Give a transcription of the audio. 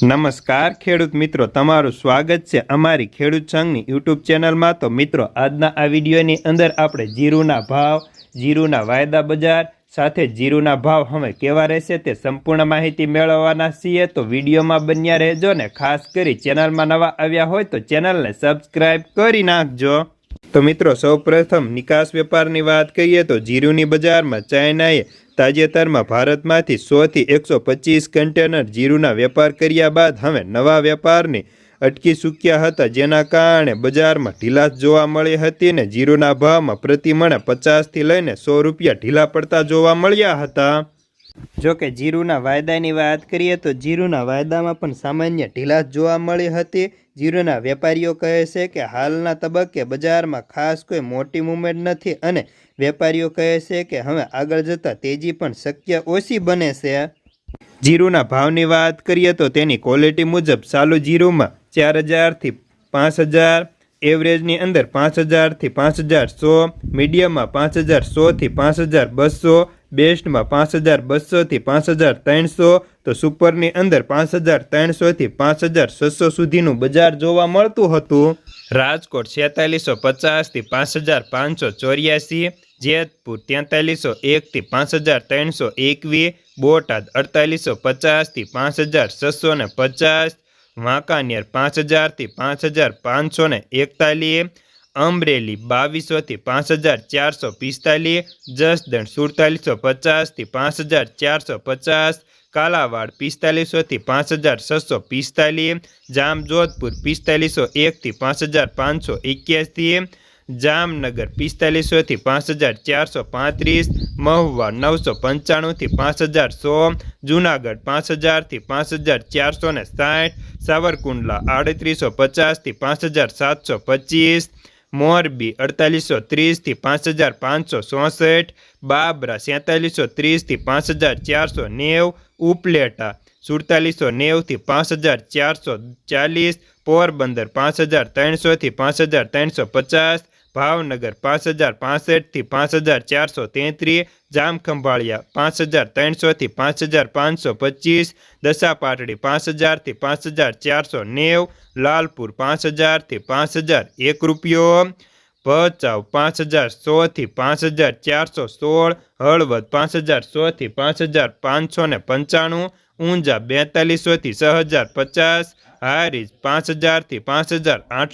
નમસ્કાર ખેડૂત મિત્રો, તમારું સ્વાગત છે અમારી ખેડૂત સંઘની યુટ્યુબ ચેનલમાં। તો મિત્રો, આજના આ વિડીયોની અંદર આપણે જીરુના ભાવ, જીરુના વાયદા બજાર સાથે જીરુના ભાવ હવે કેવા રહેશે તે સંપૂર્ણ માહિતી મેળવવાના છીએ। તો વિડીયોમાં બન્યા રહેજો ને ખાસ કરી ચેનલમાં નવા આવ્યા હોય તો ચેનલને સબસ્ક્રાઈબ કરી નાખજો। તો મિત્રો, સૌપ્રથમ નિકાસ વેપારની વાત કરીએ તો જીરુની બજારમાં ચાઇનાએ તાજેતરમાં ભારતમાંથી 100 થી 125 કન્ટેનર જીરુના વેપાર કર્યા બાદ હવે નવા વેપારની અટકી ચૂક્યા હતા, જેના કારણે બજારમાં ઢીલાશ જોવા મળી હતી ને જીરુના ભાવમાં પ્રતિ મણે 50 થી લઈને 100 રૂપિયા ઢીલા પડતા જોવા મળ્યા હતા। જોકે જીરુના વાયદાની વાત કરીએ તો જીરુના વાયદામાં પણ સામાન્ય ઢીલાશ જોવા મળી હતી। જીરુના વેપારીઓ કહે છે કે હાલના તબક્કે બજારમાં ખાસ કોઈ મોટી મૂવમેન્ટ નથી અને વેપારીઓ કહે છે કે હવે આગળ જતાં તેજી પણ શક્ય ઓછી બને છે। જીરુના ભાવની વાત કરીએ તો તેની ક્વોલિટી મુજબ ચાલુ જીરુમાં 4000 થી 5000, એવરેજની અંદર 5000 થી 5100, મીડિયમમાં 5100 થી 5200, બેસ્ટમાં 5200 થી 5300, તો સુપરની અંદર 5300 થી 5600 સુધીનું બજાર જોવા મળતું હતું। રાજકોટ 4650 થી 5584, જેતપુર 4301 થી 5321, બોટાદ 4850 થી 5650, વાંકાનેર 5000 થી 5541, અમરેલી 2200 થી 5445, જસદણ 4750 થી 5450, કાલાવાડ 4500 થી 5645, જામજોધપુર 4501 થી 5581, જામનગર 4500 થી 5435, મહુવા 995 થી 5100, જૂનાગઢ 5000 થી 5460, સાવરકુંડલા 3850 થી 5725, મોરબી 4830 થી 5564, બાબરા 4730 થી 5490, ઉપલેટા 4790 થી 5440, પોરબંદર 5300 થી 5350, ભાવનગર 5065 થી 5433, જામખંભાળિયા 5300 થી 5525, દશાપાટડી 5000 થી 5490, લાલપુર 5000 થી 5001 રૂપિયો, ભચાઉ 5100 થી 5416, હળવદ 5100 થી 5595, ઊંઝા 4200 થી 6050, હારીજ 5000 થી 5800